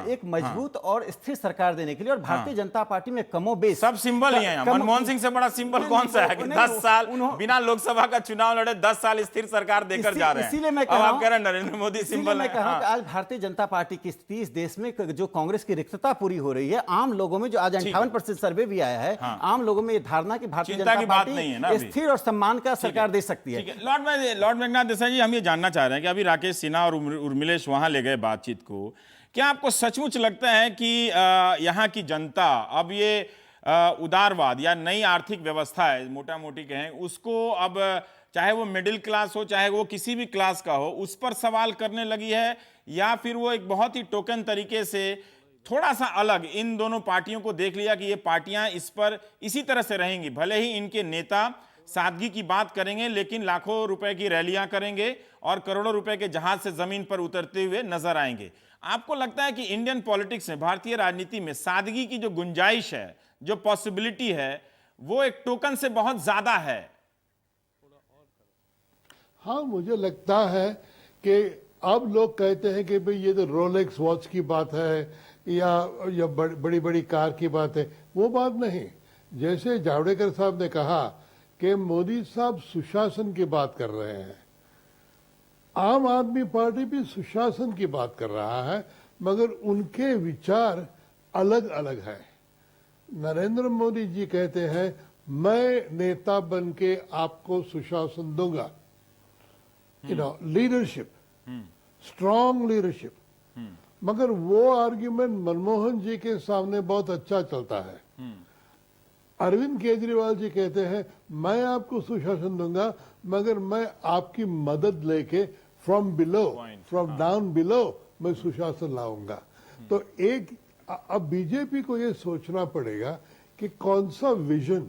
एक मजबूत और स्थिर सरकार देने के लिए, और भारतीय जनता पार्टी में कमोबेश सब सिंबल ही हैं। मनमोहन सिंह से बड़ा सिंबल कौन सा है कि 10 साल बिना लोकसभा का चुनाव लड़े, 10 साल स्थिर सरकार देकर जा रहे हैं। इसीलिए मैं अब आप कह रहे हैं नरेंद्र मोदी सिंबल है। आज भारतीय जनता पार्टी की स्थिति, इस देश में जो कांग्रेस की रिक्तता पूरी हो रही है, आम लोगों में जो आज 58% सर्वे भी आया है, आम लोगों में ये धारणा कि भारतीय जनता पार्टी स्थिर और सम्मान का सरकार दे सकती है। लॉर्ड मेघनाथ देसाई जी, हम ये जानना चाह रहे हैं कि अभी राकेश सिन्हा और उर्मिलेश वहां ले गए बातचीत को, क्या आपको सचमुच लगता है कि यहाँ की जनता अब ये उदारवाद या नई आर्थिक व्यवस्था है, मोटा मोटी कहें उसको, अब चाहे वो मिडिल क्लास हो चाहे वो किसी भी क्लास का हो, उस पर सवाल करने लगी है, या फिर वो एक बहुत ही टोकन तरीके से थोड़ा सा अलग इन दोनों पार्टियों को देख लिया कि ये पार्टियां इस पर इसी तरह से रहेंगी, भले ही इनके नेता सादगी की बात करेंगे लेकिन लाखों रुपए की रैलियां करेंगे और करोड़ों रुपए के जहाज से जमीन पर उतरते हुए नजर आएंगे। आपको लगता है कि इंडियन पॉलिटिक्स में, भारतीय राजनीति में सादगी की जो गुंजाइश है, जो पॉसिबिलिटी है, वो एक टोकन से बहुत ज्यादा है? हाँ, मुझे लगता है कि अब लोग कहते हैं कि भाई ये तो रोलेक्स वॉच की बात है या बड़ी बड़ी कार की बात है। वो बात नहीं। जैसे जावड़ेकर साहब ने कहा कि मोदी साहब सुशासन की बात कर रहे हैं, आम आदमी पार्टी भी सुशासन की बात कर रहा है, मगर उनके विचार अलग अलग हैं। नरेंद्र मोदी जी कहते हैं मैं नेता बन के आपको सुशासन दूंगा, लीडरशिप, स्ट्रॉन्ग लीडरशिप। मगर वो आर्ग्यूमेंट मनमोहन जी के सामने बहुत अच्छा चलता है। अरविंद केजरीवाल जी कहते हैं मैं आपको सुशासन दूंगा, मगर मैं आपकी मदद लेके from below, from down below मैं सुशासन लाऊंगा। तो एक अब बीजेपी को ये सोचना पड़ेगा कि कौन सा विजन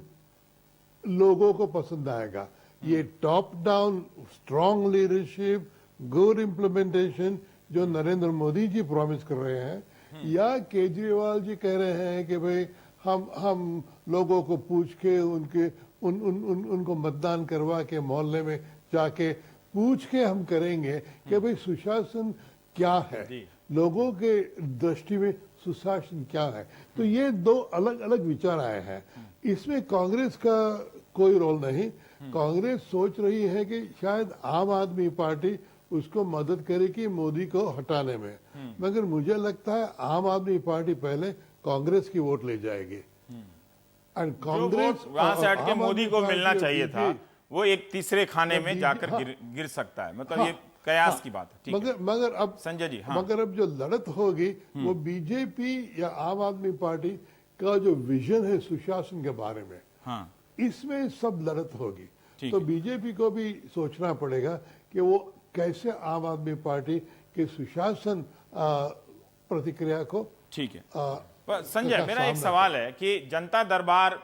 लोगों को पसंद आएगा। ये top down strong leadership, good implementation जो नरेंद्र मोदी जी प्रॉमिस कर रहे हैं, या केजरीवाल जी कह रहे हैं कि भाई हम लोगों को पूछ के उनको मतदान करवा के मोहल्ले में जाके पूछ के हम करेंगे कि भाई सुशासन क्या है, लोगों के दृष्टि में सुशासन क्या है। तो ये दो अलग अलग विचार आए हैं। इसमें कांग्रेस का कोई रोल नहीं। कांग्रेस सोच रही है कि शायद आम आदमी पार्टी उसको मदद करेगी मोदी को हटाने में, मगर मुझे लगता है आम आदमी पार्टी पहले कांग्रेस की वोट ले जाएगी। और कांग्रेस वहां से हट के आम मोदी आदमी को पार्टी मिलना और चाहिए था, बीजेपी वो एक तीसरे खाने में जाकर गिर सकता है, मतलब ये कयास की बात है। ठीक है मगर अब संजय जी, हाँ। मगर अब जो लड़त होगी वो बीजेपी या आम आदमी पार्टी का जो विजन है सुशासन के बारे में, हाँ इसमें सब लड़त होगी। ठीक तो है। बीजेपी को भी सोचना पड़ेगा कि वो कैसे आम आदमी पार्टी के सुशासन प्रतिक्रिया को ठीक है। आ, पर संजय, मेरा एक सवाल है कि जनता दरबार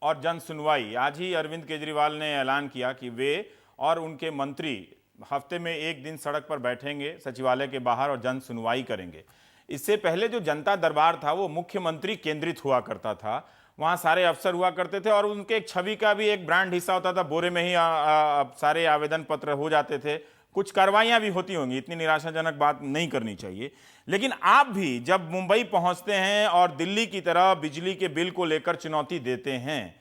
और जन सुनवाई, आज ही अरविंद केजरीवाल ने ऐलान किया कि वे और उनके मंत्री हफ्ते में एक दिन सड़क पर बैठेंगे सचिवालय के बाहर और जन सुनवाई करेंगे। इससे पहले जो जनता दरबार था वो मुख्यमंत्री केंद्रित हुआ करता था, वहां सारे अफसर हुआ करते थे और उनके एक छवि का भी एक ब्रांड हिस्सा होता था, बोरे में ही सारे आवेदन पत्र हो जाते थे, कुछ कार्रवाइयां भी होती होंगी, इतनी निराशाजनक बात नहीं करनी चाहिए। लेकिन आप भी जब मुंबई पहुंचते हैं और दिल्ली की तरह बिजली के बिल को लेकर चुनौती देते हैं,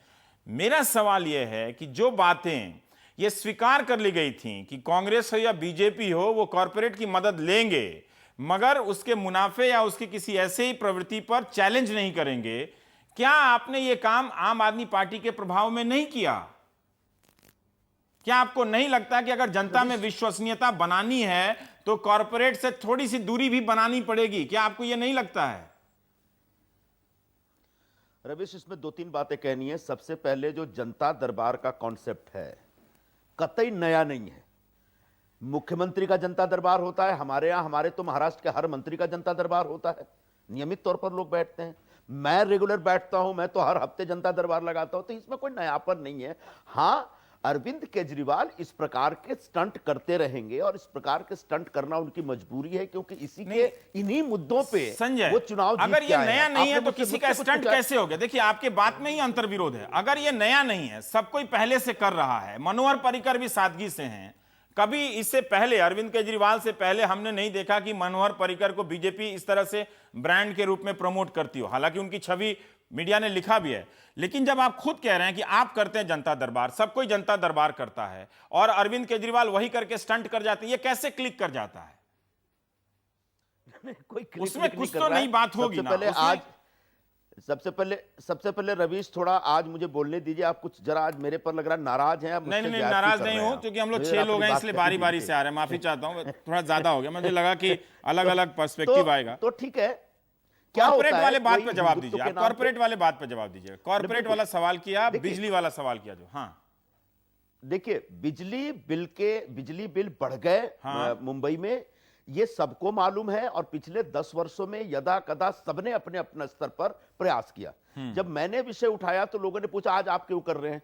मेरा सवाल यह है कि जो बातें ये स्वीकार कर ली गई थी कि कांग्रेस हो या बीजेपी हो वो कॉरपोरेट की मदद लेंगे मगर उसके मुनाफे या उसकी किसी ऐसे ही प्रवृत्ति पर चैलेंज नहीं करेंगे, क्या आपने ये काम आम आदमी पार्टी के प्रभाव में नहीं किया? क्या आपको नहीं लगता कि अगर जनता में विश्वसनीयता बनानी है तो कॉरपोरेट से थोड़ी सी दूरी भी बनानी पड़ेगी? क्या आपको यह नहीं लगता है? रविश, इसमें दो तीन बातें कहनी है। सबसे पहले जो जनता दरबार का कॉन्सेप्ट है कतई नया नहीं है। मुख्यमंत्री का जनता दरबार होता है, हमारे यहां, हमारे तो महाराष्ट्र के हर मंत्री का जनता दरबार होता है, नियमित तौर पर लोग बैठते हैं। मैं रेगुलर बैठता हूं, मैं तो हर हफ्ते जनता दरबार लगाता हूं, तो इसमें कोई नयापन नहीं है। हां, अरविंद केजरीवाल इस प्रकार के स्टंट करते रहेंगे और इस प्रकार के स्टंट करना उनकी मजबूरी है, क्योंकि इसी के इन्हीं मुद्दों पे संजय, वो चुनाव जीत अगर के ये आए नया हैं। नहीं है आपने तो मुझसे किसी का कुछ स्टंट पूछा है? कैसे हो गया? देखिए, आपके बात में ही अंतर्विरोध है। अगर ये नया नहीं है, सब कोई पहले से कर रहा है, मनोहर पर्रिकर भी सादगी से हैं। कभी इससे पहले, अरविंद केजरीवाल से पहले हमने नहीं देखा कि मनोहर पर्रिकर को बीजेपी इस तरह से ब्रांड के रूप में प्रमोट करती हो। हालांकि उनकी छवि मीडिया ने लिखा भी है, लेकिन जब आप खुद कह रहे हैं कि आप करते हैं जनता दरबार, सब कोई जनता दरबार करता है और अरविंद केजरीवाल वही करके स्टंट कर जाते हैं, ये कैसे क्लिक कर जाता है? कोई क्लिक उसमें नहीं कुछ कर तो रहा है। नई बात होगी ना। सबसे पहले रवीश, थोड़ा आज मुझे बोलने दीजिए। आप कुछ जरा आज मेरे पर लग रहा है नाराज हैं। आप नहीं मुझसे नहीं, ज्यादती नाराज कर नहीं रहे हूं, हैं। क्योंकि हम लोग मुझे 6 अपनी लोग हैं बात इसलिए करने बारी बारी दीजिए। से आ रहे हैं। माफी चाहता हूं, थोड़ा ज्यादा हो गया, मुझे लगा कि अलग अलग पर्सपेक्टिव आएगा। तो ठीक है, क्या कॉर्पोरेट होता है, वाले बात कोई पे जवाब हिंदुत्व दीजिए। के आप नाम पे- कॉर्पोरेट वाले बात पे जवाब दीजिए। कॉर्पोरेट बिल्कुल। वाला सवाल किया, देखिए- बिजली वाला सवाल किया जो, हाँ देखिए, बिजली बिल बढ़ गए मुंबई में, ये सबको मालूम है और पिछले 10 वर्षों में यदा कदा सबने अपने अपने स्तर पर प्रयास किया। जब मैंने विषय उठाया तो लोगों ने पूछा आज आप क्यों कर रहे हैं?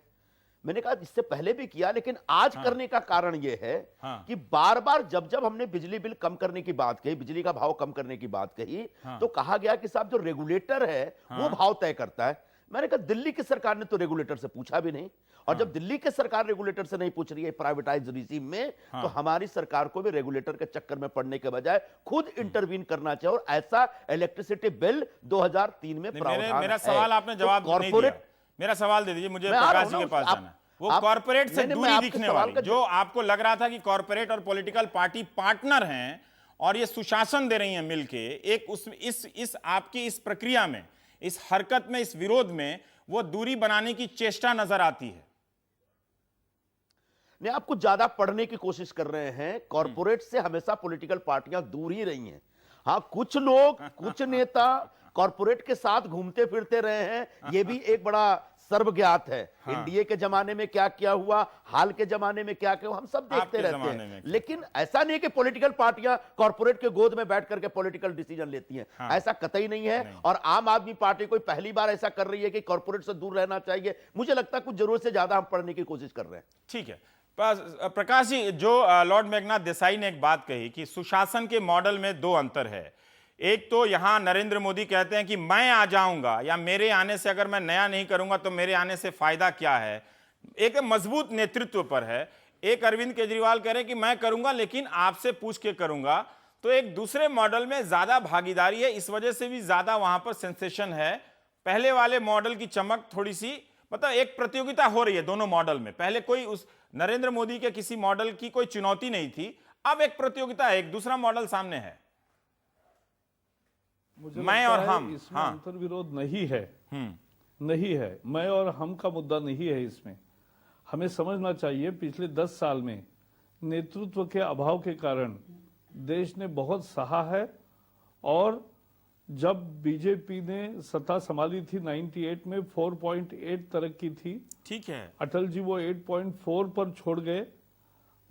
मैंने कहा इससे पहले भी किया, लेकिन आज करने का कारण यह है कि बार बार जब जब हमने बिजली बिल कम करने की बात कही, बिजली का भाव कम करने की बात कही, तो कहा गया कि साहब जो रेगुलेटर है वो भाव तय करता है। मैंने कहा दिल्ली की सरकार ने तो रेगुलेटर से पूछा भी नहीं, और जब दिल्ली की सरकार रेगुलेटर से नहीं पूछ रही है प्राइवेटाइज रिजीम में, तो हमारी सरकार को भी रेगुलेटर के चक्कर में पड़ने के बजाय खुद इंटरवीन करना चाहिए। और ऐसा इलेक्ट्रिसिटी बिल 2003 में प्रावधान मेरा है। सवाल आपने तो जवाब नहीं दिया। कॉर्पोरेट, मेरा सवाल दे दीजिए, मुझे मैं आ रहा प्रकाश हूं जी ना, के पास आप- जाना है। वो आप- कॉर्पोरेट से नहीं, मैं दूरी आपके दिखने सवाल वाली, का जो आपको लग रहा था कि कॉर्पोरेट और पॉलिटिकल पार्टी पार्टनर हैं और ये सुशासन दे रही हैं मिलके, एक उस इस आपकी इस प्रक्रिया में, इस हरकत में, इस विरोध में वो दूरी बनाने की चेष्टा नजर आती है। नहीं, आप कुछ ज्यादा पढ़ने की कोशिश कर रहे हैं। कॉर्पोरेट से हमेशा पॉलिटिकल पार्टियां दूर ही रही हैं। हाँ, कुछ लोग, कुछ नेता कॉर्पोरेट के साथ घूमते फिरते रहे हैं, यह भी एक बड़ा सर्वज्ञात है। एनडीए के जमाने में क्या किया हुआ, हाल के जमाने में क्या किया हुआ, हम सब देखते आपके रहते जमाने हैं। में लेकिन ऐसा नहीं कि पॉलिटिकल पार्टियां कॉर्पोरेट के गोद में बैठ करके पॉलिटिकल डिसीजन लेती हैं, ऐसा कतई नहीं है। और आम आदमी पार्टी कोई पहली बार ऐसा कर रही है कि कॉर्पोरेट से दूर रहना चाहिए। मुझे लगता है कुछ जरूरत से ज्यादा हम पढ़ने की कोशिश कर रहे हैं। ठीक है प्रकाश जी, जो लॉर्ड मेघनाथ देसाई ने एक बात कही कि सुशासन के मॉडल में 2 अंतर है। एक तो यहां नरेंद्र मोदी कहते हैं कि मैं आ जाऊंगा, या मेरे आने से अगर मैं नया नहीं करूंगा तो मेरे आने से फायदा क्या है, एक मजबूत नेतृत्व पर है। एक अरविंद केजरीवाल कह रहे हैं कि मैं करूंगा लेकिन आपसे पूछ के करूंगा। तो एक दूसरे मॉडल में ज्यादा भागीदारी है, इस वजह से भी ज्यादा वहां पर सेंसेशन है। पहले वाले मॉडल की चमक थोड़ी सी, मतलब एक प्रतियोगिता हो रही है दोनों मॉडल में। पहले कोई उस नरेंद्र मोदी के किसी मॉडल की कोई चुनौती नहीं थी, अब एक प्रतियोगिता है, एक दूसरा मॉडल सामने है। मुझे मैं लगता और है हम, इसमें हाँ। अंतर्विरोध नहीं है, नहीं है। मैं और हम का मुद्दा नहीं है इसमें। हमें समझना चाहिए पिछले 10 साल में नेतृत्व के अभाव के कारण देश ने बहुत सहा है, और जब बीजेपी ने सत्ता संभाली थी 98 में 4.8 तरक्की थी, ठीक है, अटल जी वो 8.4 पर छोड़ गए,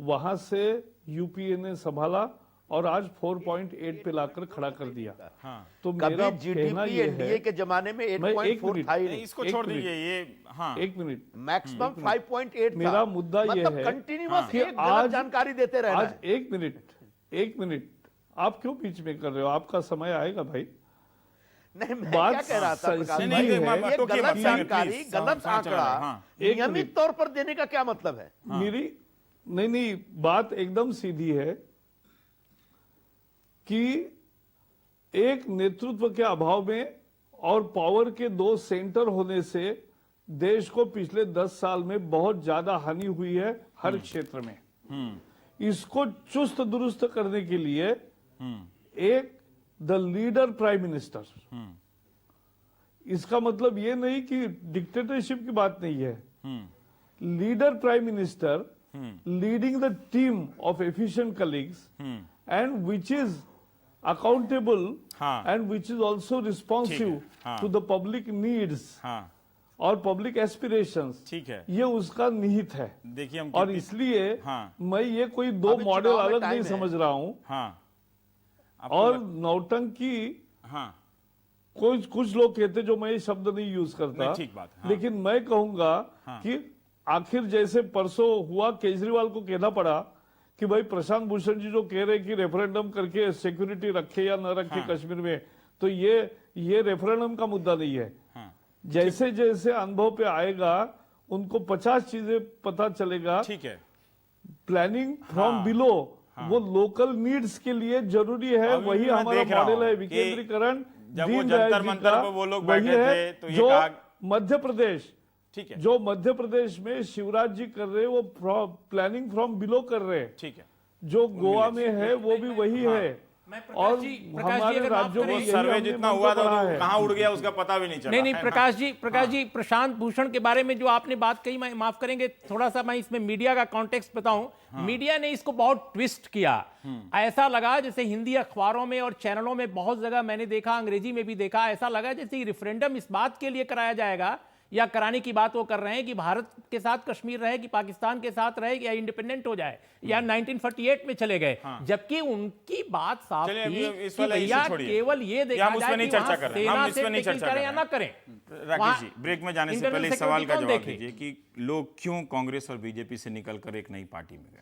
वहां से यूपीए ने संभाला और आज 4.8 पे लाकर खड़ा कर दिया। हाँ। तो मेरा कभी कहना जीडीपी ये एनडीए है, के जमाने में मैं एक 8.4 मिनट, था ही नहीं, नहीं, इसको एक छोड़ मिनट। दीजिए ये, हाँ। एक मिनट, मैक्सिमम 5.8 था। मेरा मुद्दा ये मतलब है कंटिन्यूअस कि एक गलत आज जानकारी देते रहना आज है। एक मिनट आप क्यों बीच में कर रहे हो? आपका समय आएगा भाई। नहीं, मैं बात क्या कह रहा था सही प्रकाश नहीं भाई, है। ये टोकिए गलत मत, जानकारी, प्लीज, गलत समझ चला रहे हैं, आंकड़ा हाँ। एक नियमित मिनट। तौर पर देने का क्या मतलब है? मेरी नहीं, बात एकदम सीधी है कि एक नेतृत्व के अभाव में और पावर के 2 सेंटर होने से देश को पिछले 10 साल में बहुत ज्यादा हानि हुई है हर क्षेत्र में। इसको चुस्त दुरुस्त करने के लिए एक द लीडर प्राइम मिनिस्टर, इसका मतलब ये नहीं कि डिक्टेटरशिप की बात नहीं है। Leader prime minister leading the team of efficient colleagues and which is accountable हाँ। and which is also responsive हाँ। to the public needs हाँ, और public aspirations, ठीक है। ये उसका निहित है। देखिए हम और कितनी- इसलिए हाँ। मैं ये कोई 2 अभी मॉडल चुनाव में अलग टाइम नहीं है। समझ रहा हूं, हाँ, आपको और लग- नौटंकी हाँ, कुछ लोग कहते जो मैं ये शब्द नहीं यूज करता, नहीं, ठीक बात है, हाँ। लेकिन मैं कहूंगा कि आखिर जैसे परसों हुआ, केजरीवाल को कहना पड़ा कि भाई प्रशांत भूषण जी जो कह रहे कि रेफरेंडम करके सिक्योरिटी रखे या न रखे कश्मीर में, तो ये रेफरेंडम का मुद्दा नहीं है। जैसे जैसे अनुभव पे आएगा उनको 50 चीजें पता चलेगा। ठीक है। प्लानिंग फ्रॉम बिलो वो लोकल नीड्स के लिए जरूरी है, अभी वही भी मैं हमारा देख रहा मॉडल है हूं कि विकेंद्रीकरण। जब वो दीनदयाल जंतर जी मंतर का पर वो लोग वही बैठे है थे, तो ये जो कहा- मध्य प्रदेश, ठीक है, जो मध्य प्रदेश में शिवराज जी कर रहे हैं वो प्लानिंग फ्रॉम बिलो कर रहे हैं। ठीक है। जो गोवा में है वो भी वही है, और हमारे अगर माफ राज्यों में करें, यही सर्वे हमने जितना मंत्र हुआ था पढ़ा वो है। कहाँ उड़ गया उसका पता भी नहीं चला। नहीं, है, प्रकाश जी, प्रशांत भूषण के बारे में जो आपने बात कही, मैं माफ करेंगे थोड़ा सा मैं इसमें मीडिया का कॉन्टेक्स्ट बताऊं। मीडिया ने इसको बहुत ट्विस्ट किया। ऐसा लगा जैसे हिंदी अखबारों में और चैनलों में बहुत जगह मैंने देखा, अंग्रेजी में भी देखा, ऐसा लगा जैसे रेफरेंडम इस बात के लिए कराया जाएगा या कराने की बात वो कर रहे हैं कि भारत के साथ कश्मीर रहे, कि पाकिस्तान के साथ रहे, या इंडिपेंडेंट हो जाए, या 1948 में चले गए। जबकि उनकी बात साफ चलिए, थी अभी इस कि वाला भैया issue छोड़िए। केवल ये देखा हम उस पे जाए नहीं कि चर्चा वहां कर रहे हैं, सेना हम इस से पे नहीं टैकल चर्चा कर करें या रहे ना हैं। करें। राकेश जी, ब्रेक में जाने से इंटरनल पहले इस सवाल का सिक्योरिटी जवाब कौन दीजिए कि लोग क्यों कांग्रेस और बीजेपी से निकलकर एक नई पार्टी में गए।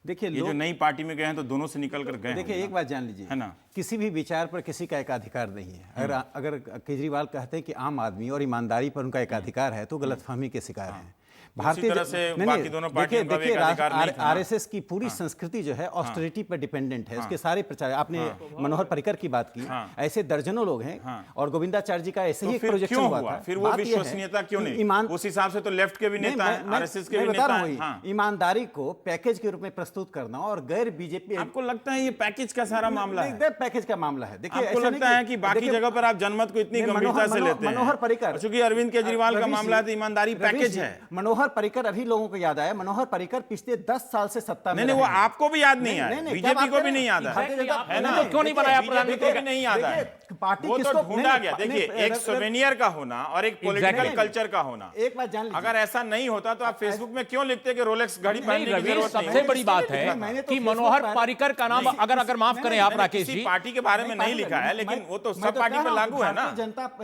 देखिए ये जो नई पार्टी में गए हैं तो दोनों से निकल कर गए देखिए हैं एक बात जान लीजिए, है ना? किसी भी विचार पर किसी का एकाधिकार नहीं है। अगर केजरीवाल कहते हैं कि आम आदमी और ईमानदारी पर उनका एकाधिकार है तो गलतफहमी के शिकार हैं। तरह से बाकी दोनों पार्टियों का भी एकाधिकार नहीं था ना। आरएसएस की पूरी संस्कृति जो है ऑस्टेरिटी पर डिपेंडेंट है। उसके सारे प्रचार, आपने मनोहर पर्रिकर की बात की, ऐसे दर्जनों लोग हैं, और गोविंदाचार्य जी का ऐसे ही एक प्रोजेक्शन क्यों हुआ हुआ? था। फिर वो बात यह है विश्वसनीयता क्यों कि नहीं? उस हिसाब से तो लेफ्ट के भी नहीं, नेता हैं, आरएसएस के भी मैं बता नेता रहा हैं। हूँ, हाँ। ईमानदारी को पैकेज के रूप में प्रस्तुत करना और गैर बीजेपी, आपको लगता है ये पैकेज का सारा मामला है? पैकेज का मामला है। देखिए आपको ऐसा लगता नहीं है कि बाकी देखिए, जगह पर आप जनमत को इतनी नहीं, गंभीरता से लेते हैं? मनोहर पर्रिकर, चूंकि अरविंद केजरीवाल का रवीश मामला है जी, तो ईमानदारी रवीश पैकेज जी, है। मनोहर पर्रिकर अभी लोगों को याद आया, मनोहर पर्रिकर पिछले 10 साल से सत्ता में नहीं, वो रहे हैं। आपको भी याद नहीं आया, क्या बीजेपी बात को भी कर नहीं याद रहे हैं? आया, भारतीय जनता है ना? तो क्यों नहीं बनाया बीजेपी प्रधानमंत्री को भी नहीं याद आया। पार्टी वो तो किसको ढूंढा नहीं, गया। नहीं, देखिए, नहीं, एक सोवेनियर का होना और एक पॉलिटिकल Exactly. कल्चर का होना, एक बात जान लीजिए, अगर ऐसा नहीं होता तो आप फेसबुक में क्यों लिखते कि रोलेक्स घड़ी नहीं, पहनने की रवीश, जरूरत नहीं सबसे है? बड़ी बात मैंने है तो कि फेसबुक मनोहर पर- पर्रिकर का नाम, नहीं, अगर माफ करें आप मैंने राकेश किसी जी, पार्टी के बारे में नहीं लिखा है, लेकिन वो तो सब पार्टी पे लागू है ना।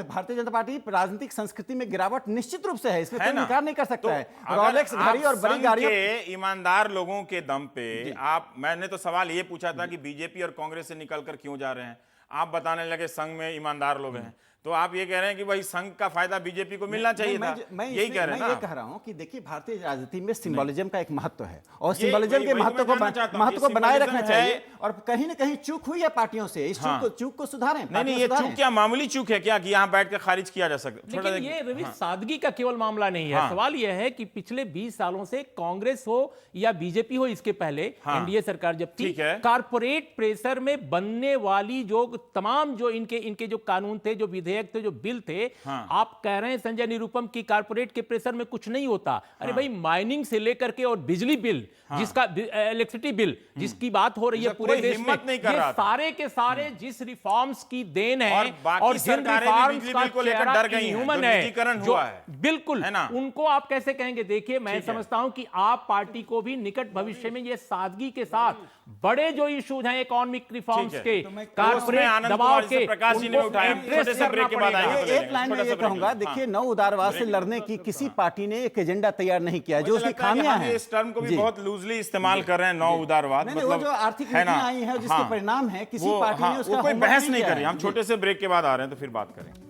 भारतीय जनता पार्टी राजनीतिक संस्कृति में गिरावट निश्चित रूप से है, इसमें है कोई ना? इनकार नहीं कर तो सकता है। अगर रोलेक्स घड़ी और आप बड़ी संघ गाड़ियों, के ईमानदार लोगों के दम पे आप, मैंने तो सवाल ये पूछा था कि बीजेपी और कांग्रेस से निकलकर क्यों जा रहे हैं। आप बताने लगे संघ में ईमानदार लोग हैं, तो आप ये कह रहे हैं कि भाई संघ का फायदा बीजेपी को मिलना चाहिए था, यही कह रहे हैं मैं ना? ये कह रहा हूँ कि देखिए भारतीय राजनीति में सिंबोलिज्म का एक महत्व है और ये सिंबोलिज्म के वही महत्व को मैं जानना चाहता हूं, महत्व को ये बनाए symbolism रखना है। चाहिए और कहीं ना कहीं चूक हुई है पार्टियों से, इस चूक को सुधारें। नहीं, ये चूक क्या मामूली चूक है क्या कि यहाँ बैठ कर खारिज किया जा सकता? थोड़ा लेकिन ये रवि सादगी का केवल मामला नहीं है। सवाल यह है कि पिछले 20 सालों से कांग्रेस हो या बीजेपी हो, इसके पहले एनडीए सरकार जब थी, ठीक है। कारपोरेट प्रेशर में बनने वाली जो तमाम जो इनके जो कानून थे, जो विधेयक थे, जो बिल थे, आप कह रहे हैं संजय निरुपम की कारपोरेट के प्रेशर में कुछ नहीं होता। अरे भाई, माइनिंग से लेकर के और बिजली बिल, जिसका इलेक्ट्रिसिटी बिल जिसकी बात हो रही है पूरे कोई देश में, हिम्मत नहीं कर ये रहा था। सारे के सारे जिस रिफॉर्म्स की देन है और बाकी जिन सरकारें भी रिफॉर्म्स बिजली का बिल को लेकर चेहरा डर गई हैं, इनह्यूमन जो है, निजीकरण जो हुआ है। बिल्कुल है ना? उनको आप कैसे कहेंगे? देखिए, मैं समझता हूं कि आप पार्टी को भी निकट भविष्य में ये सादगी के साथ बड़े जो इश्यूज हैं इकोनॉमिक रिफॉर्म्स ठीक के, है। उसमें कारपोरेट आनंद दबाव कुमार के, से प्रकाश जी ने उनको उठाया। address छोटे से ब्रेक के बाद करना आएंगे। पड़ेगा। एक लाइन में छोटा सा ये ब्रेक कहूंगा, लेंगे। देखिए नौ उदारवाद से लड़ने की किसी पार्टी ने एक एजेंडा तैयार नहीं किया, जो मुझे उसकी लगता है कि खामियां हम हैं। इस टर्म को भी जी। बहुत लूजली इस्तेमाल कर रहे हैं, नौ उदारवाद, नहीं, वो जो आर्थिक है ना? नीतियां आई हैं जिसके परिणाम है, किसी पार्टी ने उसका वो कोई होमवर्क बहस नहीं नहीं किया करी। है। हम छोटे से ब्रेक के बाद आ रहे हैं, तो फिर बात करें।